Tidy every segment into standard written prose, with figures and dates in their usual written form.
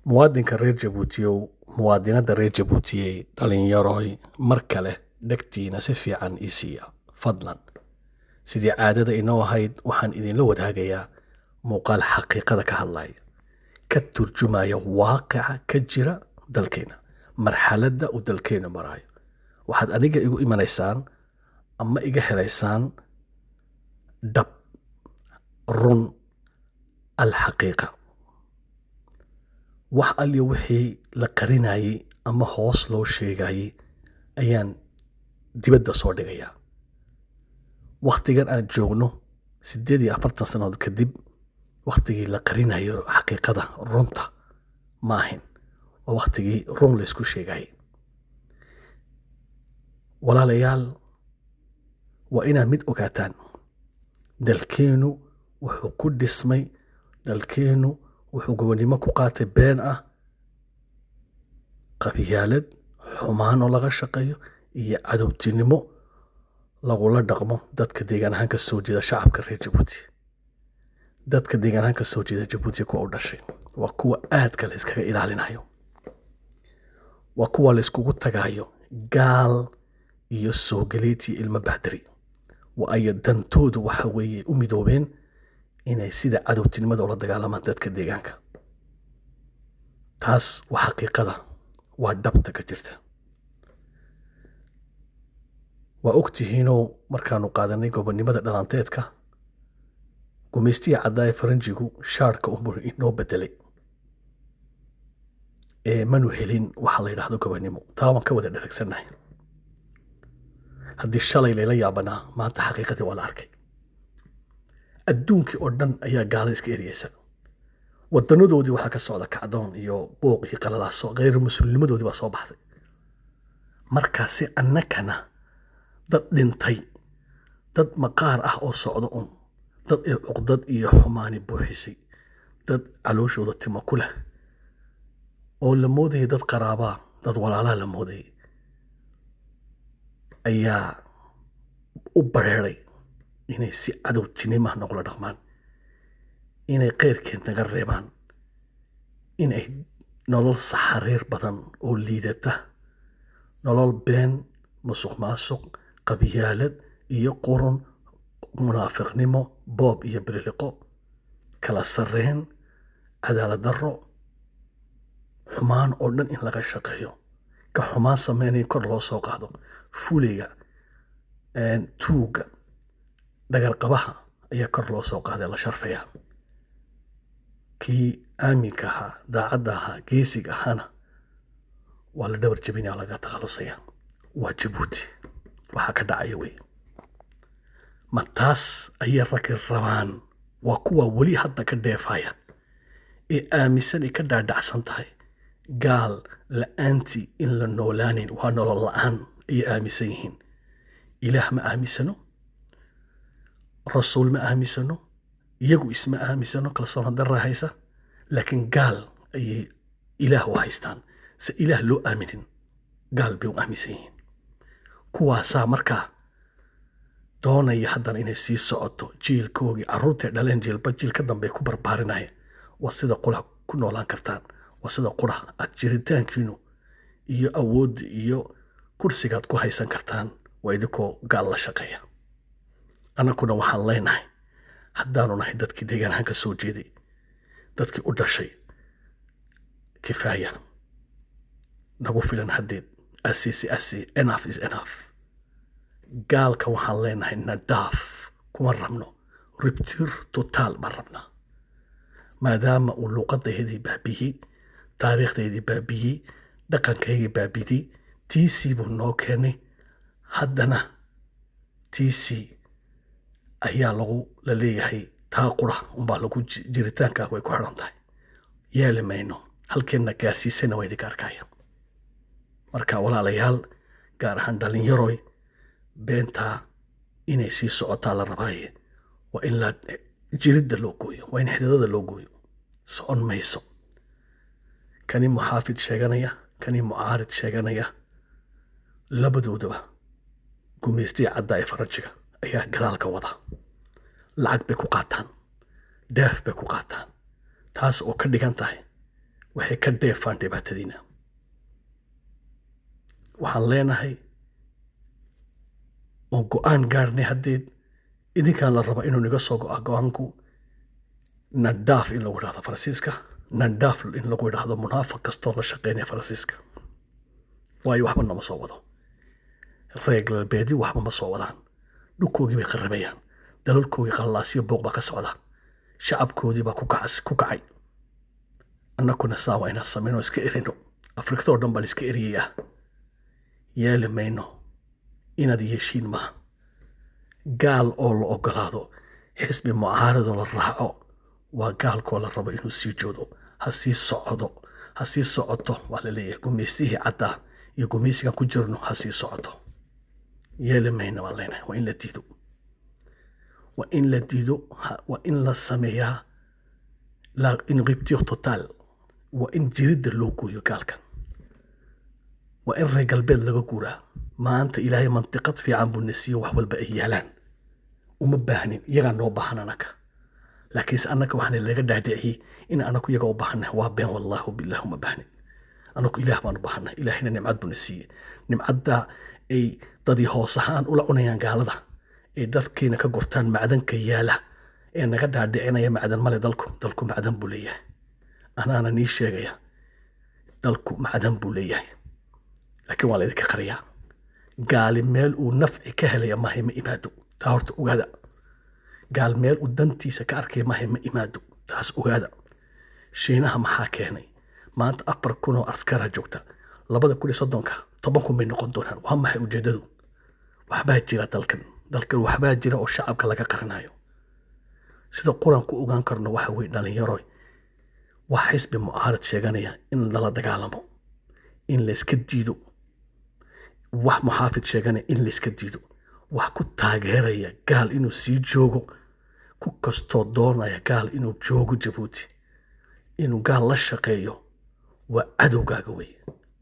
muwaadinka reer Jabuutiyow muwaadinada reer Jabuutiyey dhalinyaroy mar kale dhegtiina si fiican ii siiya fadlan sidii caadada inoo ahayd waxaan idinla wadaagayaa muuqaal xaqiiqada ka hadlaya ka turjumaya waaqica ka jira dalkeena marxaladda uu dalkeena marayo waxaad aniga igu imanaysaan ama iga helaysaan dhab run alxaqiiqa wax aliyo wixii la qarinayay ama hoos loo sheegayay ayaan dibadda soo dhigayaa waqtigan aan joogno 48 sanadood kadib waqtigii la qarinayo xaqiiqada runta ma ahin waa waqtigii run la isku sheegayay walaalayaal waa inaad mid ogaataan dalkeenu wuxuu ku dhismay dalkeenu wuxuu gobonimo ku qaatay been ah qabiyaalad xumaan oo laga shaqeeyo iyo cadowtinimo lagula dhaqmo dadka deegaan ahaan ka soo jeeda shacabka reer Jabuuti dadka deegaan ahaan ka soo jeeda Jabuuti kuwa u dhashay waa kuwa aad kale iskaga ilaalinayo waa kuwa la iskugu tagaayo gaal iyo soo galeeti ilma bahdari waa ay dantoodu waxa weeye u midoobeen inay sida cadowtinimada ula dagaalamaan dadka deegaanka taas waa xaqiiqada waa dhabta ka jirta waa ogtihiinoo markaanu qaadanay gobonimada dhalanteedka gumeystiga caddaa ee faranjigu shaarka inoo bedelay manu helin waxa la yidhaahdo gobonimo taa waan ka wada dheragsannahay haddii shalay layla yaabanaa maanta xaqiiqadii waa la arkay adduunkii oo dhan ayaa gaala iska eriyeysa wadanadoodii waxaa ka socda kacdoon iyo booq iyo qalalaaso غير muslimnimadoodii baa soo baxday markaasi annakana dad dhintay dad maqaar ah oo socdo dad ay cuqdad iyo xumaani buuxisay dad calooshooda timo ku leh oo la moodayay dad qaraabaa dad walaalaa la moodayay ayaa u bareeray inay si cadowtinimo noqla dhaqmaan inay qeyrkeen naga reebaan inay nolol saxariir badan oo liidata nolol been musuq maasuq qabiyaalad iyo qurun munaafiqnimo boob iyo birliqo kala sarreen cadaalad darro xumaan oo dhan in laga shaqeeyo ka xumaan sameynay kor loo soo qaado fuliga tuuga dhagar qabaha ayaa kor loo soo qaaday la sharfaya kii aaminka ahaa daacadda ahaa geesiga ahaana waa la dhabar jabinaya laga takhalusaya waa Jabuuti waxaa ka dhacaya wey ma taas ayay rag rabaan waa kuwa weli hadda ka dheefaya ee aaminsan ka dhaadhacsan tahay gaal la'aanti in la noolaanin waa nolol la'aan ay aaminsan yihiin ilaah ma aaminsano rasuul ma aaminsano iyagu isma aaminsano kalsoon darra haysa laakiin gaal ayay ilaah u haystaan si ilaah loo aaminin gaal bay u aaminsan yihiin kuwaasaa markaa doonaya haddana inay sii socoto jiilkoogii carruurtay dhaleen jiilba jiil ka dambe ku barbaarinaya waa sida qura ku noolaan kartaan waa sida qura aad jiritaankiinu iyo awood iyo kursigaad ku haysan kartaan waa idinkoo gaal la shaqeeya annaguna waxaan leenahay haddaanu nahay dadkii deegaan ahaan ka soo jeeday dadkii u dhashay kifaaya nagu filan haddeed asi enough is enough gaalka waxaan leenahay nadaaf kuma rabno ribtir totaal baan rabnaa maadaama uu luuqadaydii baabiyey taariikhdaydii baabiyey dhaqankaygii baabidey tiisii buu noo keenay haddana tiisii ayaa la leeyahay taa qura unbaa lagu jiritaankaaga way ku xidhan tahay yeeli mayno halkeenna gaarsiisana waa idinka arkaya marka walaalayaal gaar ahaan dhalinyaroy beentaa inay sii socotaa la rabaaye waa in la jiridda loo gooyo waa in xididada loo gooyo socon mayso kani muxaafid sheeganaya kani mucaarid sheeganaya labadoodaba gumeystiga caddaa ee faranjiga ayaa gadaalka wada lacag bay ku qaataan deef bay ku qaataan taas oo ka dhigan tahay waxay ka dheefaan dhibaatadiina. waxaan leenahay oon go'aan gaarnay haddeed idinkaan la raba inuu naga soo go'a go'aanku nadhaaf in lagu idhahdo Faransiiska, nadhaaf in lagu idhahdo munaafiq kastoo la shaqeynaya Faransiiska. waayo waxba nama soo wado. reer galbeedii waxba ma soo wadaan. dhulkoogii bay qarrabayaan. dalalkoogii qallaasiyo booq baa ka socda. shacabkoodii baa ku kacay. annakuna saa waa inaan samayno iska erino. Afrikta oo dhan baan iska eriyayaa. yeeli mayno inaad yeeshiin maaha. gaal oo la ogolaado xisbi mucaaradoo la raaco waa gaalkoo la rabo inuu sii joodo. ha sii socoto waa la leeyahay gumaysihii caddaa iyo gumaysigan ku jirno ha sii socoto. yeeli mayno waan leenahay. waa in la diido. waa in la sameeyaa in rupture total. waa in jiridda loo gooyo gaalkan. waa in reer galbeed laga guuraa. maanta ilaahay mantiqad fiican buu na siiyo wax walba ay yaalaan. uma baahnin iyagaa noo baahan anaka. laakiinse annaka waxaana laga dhaadhiciyey in anaku iyaga u baahannahay. waa been wallaahi billaah uma baahnin. anaku ilaah baan u baahannahay. ilaahayna nimcad buu na siiyey. nimcadda ay dadii hoos ahaan ula cunayaan gaalada ay dadkiina ka gurtaan macdanka yaala ee naga dhaadhicinaya macdan male dalku macdan buu leeyahay. anaana nii sheegaya dalku macdan buu leeyahay. laakiin waa laydinka qariyaa. gaali meel uu nafci ka helaya maahay ma imaado. taa horta ogaada. gaal meel uu dantiisa ka arkaya maahay ma imaado. taas ogaada. shiinaha maxaa keenay? maanta 4,000 oo askara joogta. 2030 10,000 bay noqon doonaan. waa maxay ujeedadu? waxbaa jira dalkan waxbaa jira oo shacabka laga qarinayo. sida quraanku ogaan karno waxa way dhalinyaro wax xisbi mucaarad sheeganaya in lala dagaalamo, in la iska diido. wax muxaafid sheeganaya in la iska diido. wax ku taageeraya gaal inuu sii joogo. ku kastoo doonaya gaal inuu joogo Jabuuti, inuu gaal la shaqeeyo, waa cadowgaaga wey.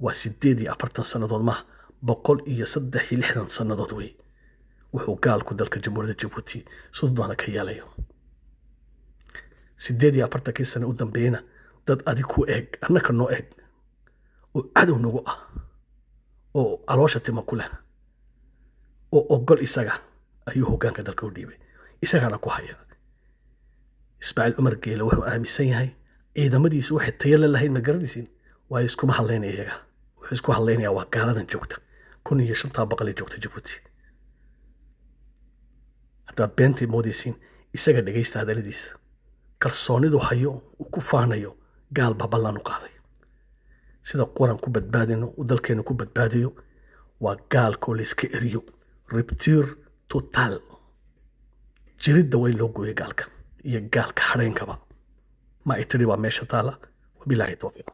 waa 48 sannadood maaha 163 sannadood wey. wuxuu gaalku dalka jamhuuriyadda Jabuuti sidoo doona ka yeelayo. 48 sano u dambeeyna dad adig ku eeg annaka noo eeg oo cadow nagu ah oo caloosha tima ku leh oo ogol isaga ayuu hoggaanka dalka u dhiibay. isagana ku haya. Ismaaciil Cumar Geele wuxuu aaminsan yahay ciidamadiisu waxay tayo lahayn ma garanaysiin. waa iskuma hadlaynaya iyaga. wuxuu isku hadlaynayaa waa gaaladan joogta 1500 joogta Jabuuti. haddaa beentii moodaysiin isaga dhegaysta hadaladiisa. kalsoonidu hayo uu ku faanayo gaal baa ballan u qaaday. sida quran ku badbaadino uu dalkeena ku badbaadiyo waa gaalkoo la iska eriyo. rupture total. jiridda way loo gooyay gaalka iyo gaalka hareenkaba. ma ay tiri waa meesha taala. wabilaahi tawfiiq.